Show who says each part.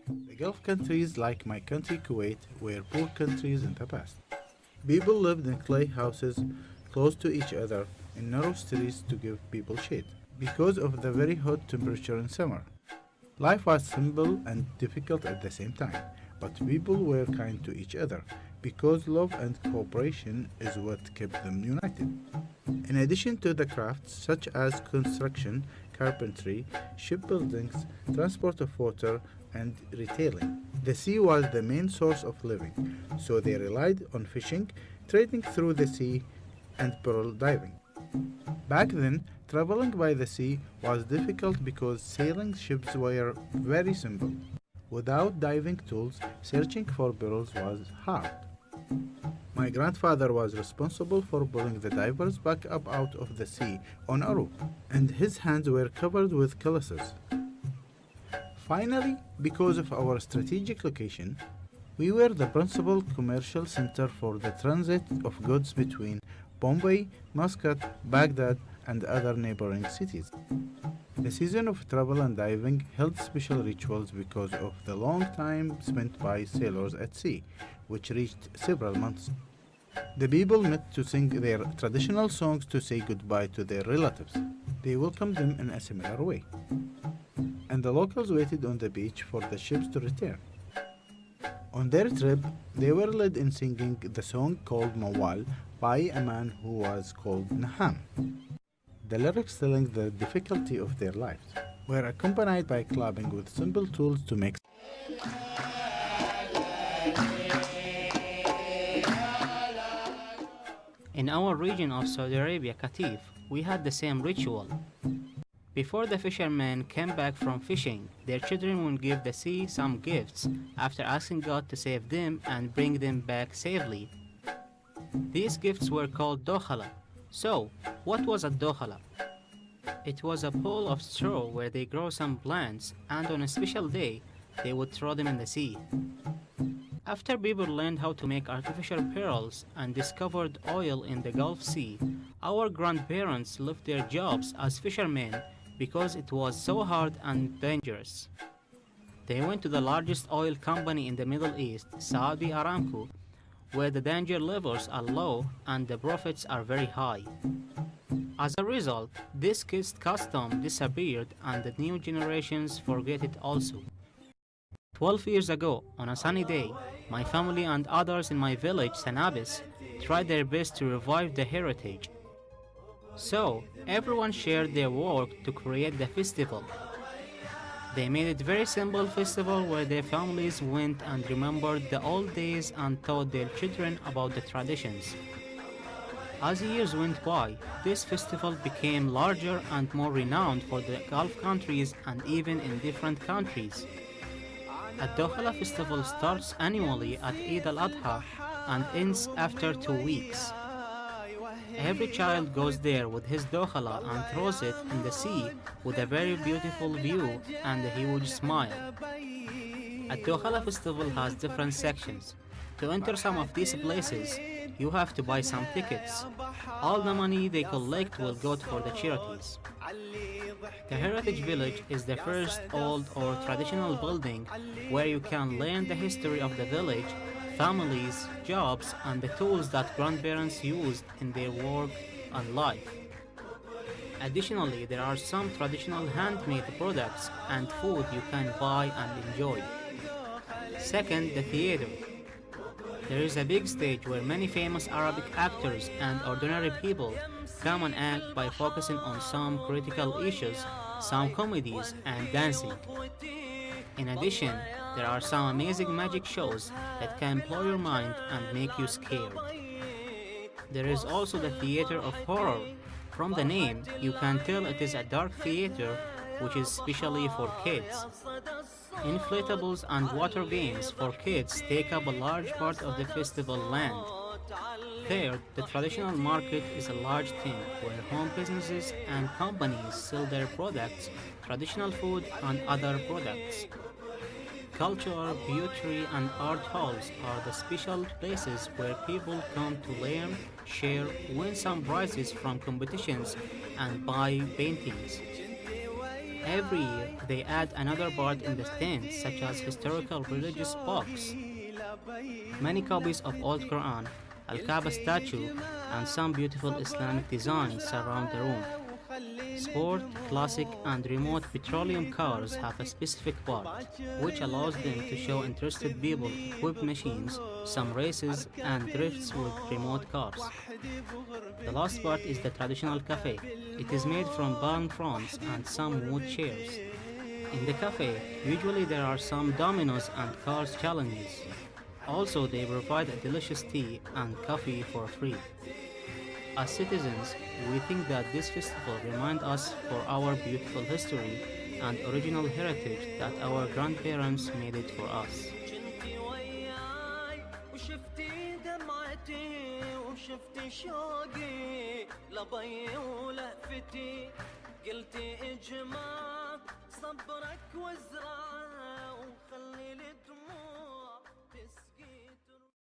Speaker 1: The Gulf countries, like my country Kuwait, were poor countries in the past. People lived in clay houses close to each other in narrow streets to give people shade because of the very hot temperature in summer. Life was simple and difficult at the same time, but people were kind to each other because love and cooperation is what kept them united. In addition to the crafts such as construction, carpentry, shipbuildings, transport of water, and retailing, the sea was the main source of living, so they relied on fishing, trading through the sea, and pearl diving. Back then, traveling by the sea was difficult because sailing ships were very simple. Without diving tools, searching for pearls was hard. My grandfather was responsible for pulling the divers back up out of the sea on a rope, and his hands were covered with calluses. Finally, because of our strategic location, we were the principal commercial center for the transit of goods between Bombay, Muscat, Baghdad, and other neighboring cities. The season of travel and diving held special rituals because of the long time spent by sailors at sea, which reached several months. The people met to sing their traditional songs to say goodbye to their relatives. They welcomed them in a similar way, and the locals waited on the beach for the ships to return. On their trip, they were led in singing the song called Mawal by a man who was called Naham. The lyrics telling the difficulty of their lives were accompanied by clapping with simple tools to make.
Speaker 2: In our region of Saudi Arabia, Qatif, we had the same ritual. Before the fishermen came back from fishing, their children would give the sea some gifts after asking God to save them and bring them back safely. These gifts were called Dokhala. So, what was a Dokhala? It was a pole of straw where they grow some plants, and on a special day, they would throw them in the sea. After people learned how to make artificial pearls and discovered oil in the Gulf Sea, our grandparents left their jobs as fishermen because it was so hard and dangerous. They went to the largest oil company in the Middle East, Saudi Aramco, where the danger levels are low and the profits are very high. As a result, this custom disappeared and the new generations forget it also. 12 years ago, on a sunny day, my family and others in my village, Sanabis, tried their best to revive the heritage. So, everyone shared their work to create the festival. They made it very simple festival where their families went and remembered the old days and taught their children about the traditions. As years went by, this festival became larger and more renowned for the Gulf countries and even in different countries. A Dokhala festival starts annually at Eid al-Adha and ends after 2 weeks. Every child goes there with his Dokhala and throws it in the sea with a very beautiful view and a huge smile. A Dokhala festival has different sections. To enter some of these places, you have to buy some tickets. All the money they collect will go for the charities. The Heritage Village is the first old or traditional building where you can learn the history of the village, families, jobs, and the tools that grandparents used in their work and life. Additionally, there are some traditional handmade products and food you can buy and enjoy. Second, the theater. There is a big stage where many famous Arabic actors and ordinary people come and act by focusing on some critical issues, some comedies, and dancing. In addition, there are some amazing magic shows that can blow your mind and make you scared. There is also the theater of horror. From the name, you can tell it is a dark theater which is specially for kids. Inflatables and water games for kids take up a large part of the festival land. Third, the traditional market is a large thing where home businesses and companies sell their products, traditional food, and other products. Culture, beauty, and art halls are the special places where people come to learn, share, win some prizes from competitions, and buy paintings. Every year, they add another part in the stands, such as historical religious books, many copies of Old Quran, Al-Kaaba statue, and some beautiful Islamic designs surround the room. Sport, classic, and remote petroleum cars have a specific part, which allows them to show interested people equipped machines, some races, and drifts with remote cars. The last part is the traditional cafe. It is made from palm fronds and some wood chairs. In the cafe, usually there are some dominoes and cars challenges. Also, they provide a delicious tea and coffee for free. As citizens, we think that this festival reminds us for our beautiful history and original heritage that our grandparents made it for us.
Speaker 3: كنتي وياي وشفتي دمعتي وشفتي شوقي لبي ولهفتي قلتي اجمع صبرك وازرع